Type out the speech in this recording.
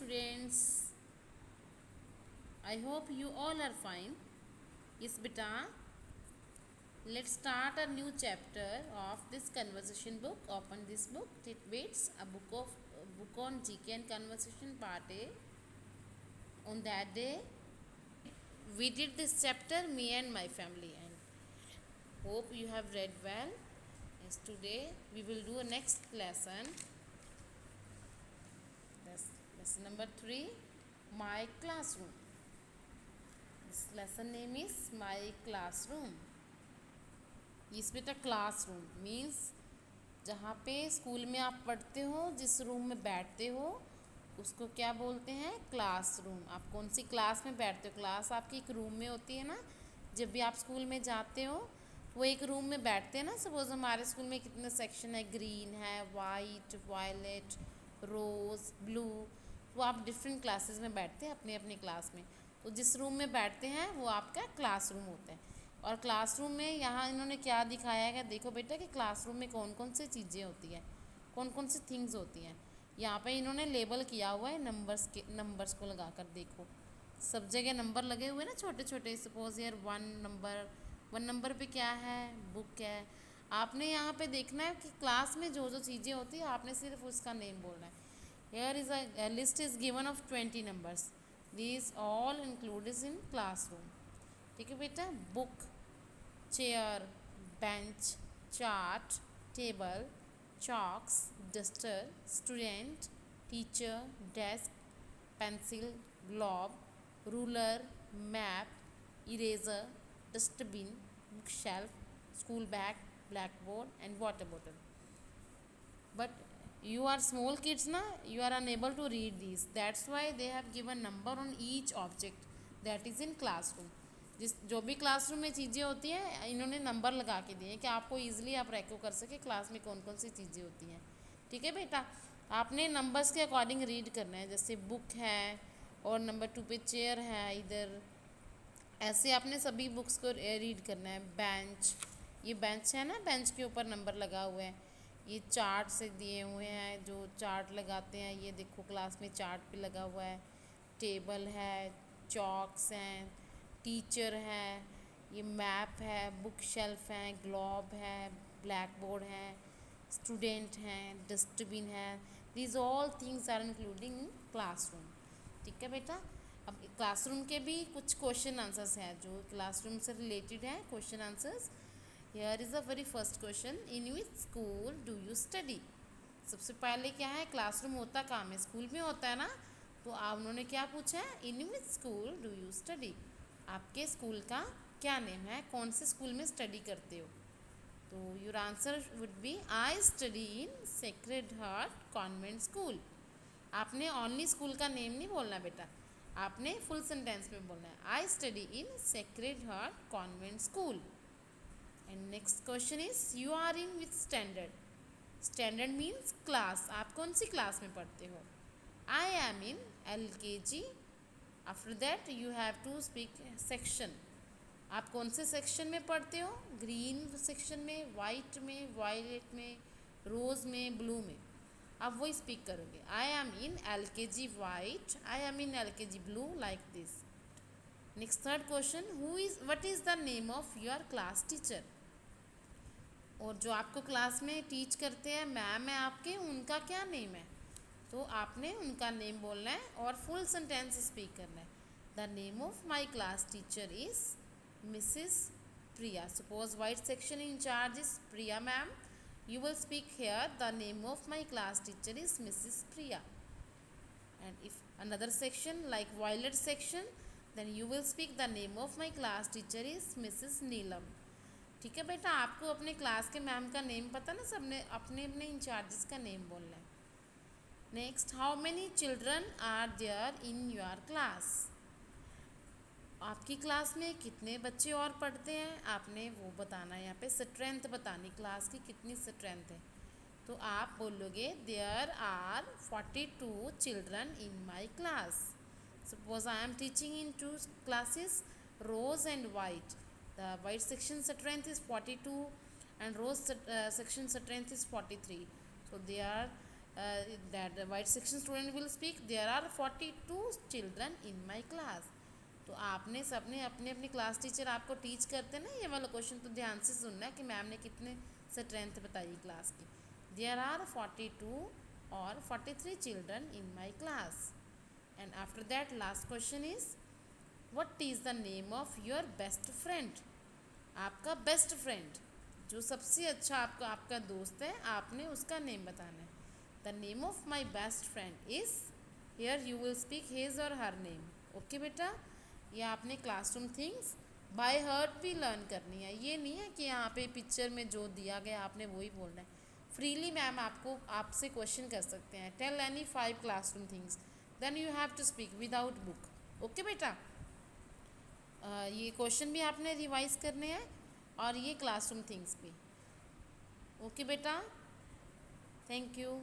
students. I hope you all are fine. Yes, beta. Let's start a new chapter of this conversation book. Open this book. Tidbits, a book on GK and conversation part A. On that day, we did this chapter, me and my family, and hope you have read well. Yes, today we will do a next lesson. That's lesson number 3, my classroom. This lesson name is my classroom. इस बेटा classroom means जहाँ पे school में आप पढ़ते हो, जिस room में बैठते हो उसको क्या बोलते हैं? क्लासरूम। आप कौन सी क्लास में बैठते हो? क्लास आपकी एक रूम में होती है ना। जब भी आप स्कूल में जाते हो वो एक रूम में बैठते हैं ना। सपोज हमारे स्कूल में कितने सेक्शन है, ग्रीन है, वाइट, वायलेट, रोज़, ब्लू। वो आप डिफरेंट क्लासेस में बैठते हैं अपने अपने क्लास में। तो जिस रूम में बैठते हैं वो आपका क्लासरूम होता है। और क्लासरूम में यहाँ इन्होंने क्या दिखाया है, देखो बेटा कि क्लासरूम में कौन कौन सी चीज़ें होती हैं, कौन कौन सी थिंग्स होती हैं। यहाँ पे इन्होंने लेबल किया हुआ है नंबर्स को लगाकर। देखो सब जगह नंबर लगे हुए ना, छोटे छोटे। सपोज यार 1 नंबर पे क्या है? बुक है। आपने यहाँ पे देखना है कि क्लास में जो जो चीज़ें होती है आपने सिर्फ उसका नेम बोलना है। Here is a list is given of 20 numbers. These all included in classroom. ठीक है बेटा। Book, chair, bench, chart, table, chalks, duster, student, teacher, desk, pencil, globe, ruler, map, eraser, dustbin, bookshelf, school bag, blackboard and water bottle. But you are small kids na, you are unable to read these. That's why they have given number on each object that is in classroom. जो भी classroom में चीज़ें होती हैं इन्होंने number लगा के दिए हैं कि आपको ईजिली आप रेको कर सके क्लास में कौन कौन सी चीज़ें होती हैं। ठीक है बेटा। आपने नंबर्स के अकॉर्डिंग रीड करना है। जैसे बुक है और नंबर 2 पे चेयर है इधर। ऐसे आपने सभी बुक्स को रीड करना है। बेंच, ये बेंच है ना, बेंच के ऊपर नंबर लगा हुआ है। ये चार्ट से दिए हुए हैं, जो चार्ट लगाते हैं, ये देखो क्लास में चार्ट पे लगा हुआ है। टेबल है, चॉक्स हैं, टीचर है, ये मैप है, बुक शेल्फ है, ग्लोब है, ब्लैक बोर्ड है, स्टूडेंट हैं, डस्टबिन है। These all things are including in classroom. ठीक है बेटा। अब क्लासरूम के भी कुछ क्वेश्चन आंसर्स हैं जो क्लासरूम से रिलेटेड है। Question answers, here is a very first question, in which school do you study. सबसे पहले क्या है, क्लासरूम होता कहाँ में? स्कूल में होता है ना। तो आप उन्होंने क्या पूछा है, in which school do you study. आपके स्कूल का क्या नेम है, कौन से स्कूल में स्टडी करते हो? तो your answer would be I study in Sacred Heart Convent School. आपने ओनली स्कूल का नेम नहीं बोलना बेटा, आपने फुल सेंटेंस में बोलना है, I study in Sacred Heart Convent School. And next question is, you are in which standard. Standard means class, आप कौन सी क्लास में पढ़ते हो? I am in LKG। After that you have to speak section. आप कौन से section में पढ़ते हो? ग्रीन सेक्शन में, वाइट में, वायलेट में, रोज़ में, ब्लू में। आप वही स्पीक करोगे। आई am in LKG white, I am in LKG blue, like this. Next third question, what is the name of your class teacher. और जो आपको क्लास में टीच करते हैं, मैम है आपके, उनका क्या नेम है? तो आपने उनका नेम बोलना है और फुल सेंटेंस स्पीक करना है। The name of my class teacher is Mrs Priya. Suppose white section incharge is Priya ma'am, you will speak here the name of my class teacher is Mrs. Priya. And if another section like violet section, then you will speak the name of my class teacher is Mrs. Neelam. ठीक है बेटा। आपको अपने class के ma'am का name पता ना, सबने अपने अपने इंचार्जेस का नेम बोलना है। Next, how many children are there in your class. आपकी क्लास में कितने बच्चे और पढ़ते हैं, आपने वो बताना है। यहाँ पे स्ट्रेंथ बतानी, क्लास की कितनी स्ट्रेंथ है। तो आप बोलोगे there are 42 children in my class. Suppose I am teaching in 2 classes, rose and white. The white section strength is 42 and rose section strength is 43. So they are that the white section student will speak, there are 42 children in my class. तो आपने सबने अपने अपनी class teacher आपको teach करते ना ये वाला क्वेश्चन, तो ध्यान से सुनना है कि मैम ने कितने स्ट्रेंथ बताई क्लास की. देयर आर 42 और 43 children in my class. And after that last question is what is the name of your best friend. आपका बेस्ट फ्रेंड जो सबसे अच्छा आपका दोस्त है, आपने उसका नेम बताना है. The name of my best friend is, here you will speak his or her name. Okay बेटा, ये आपने क्लासरूम थिंग्स बाय हार्ट भी लर्न करनी है. ये नहीं है कि यहाँ पे पिक्चर में जो दिया गया आपने वही बोलना है. फ्रीली मैम आपसे क्वेश्चन कर सकते हैं. Tell any 5 classroom things, then you have to speak without book. Okay बेटा, ये क्वेश्चन भी आपने रिवाइज करने हैं और ये क्लासरूम थिंग्स भी. ओके बेटा, थैंक यू.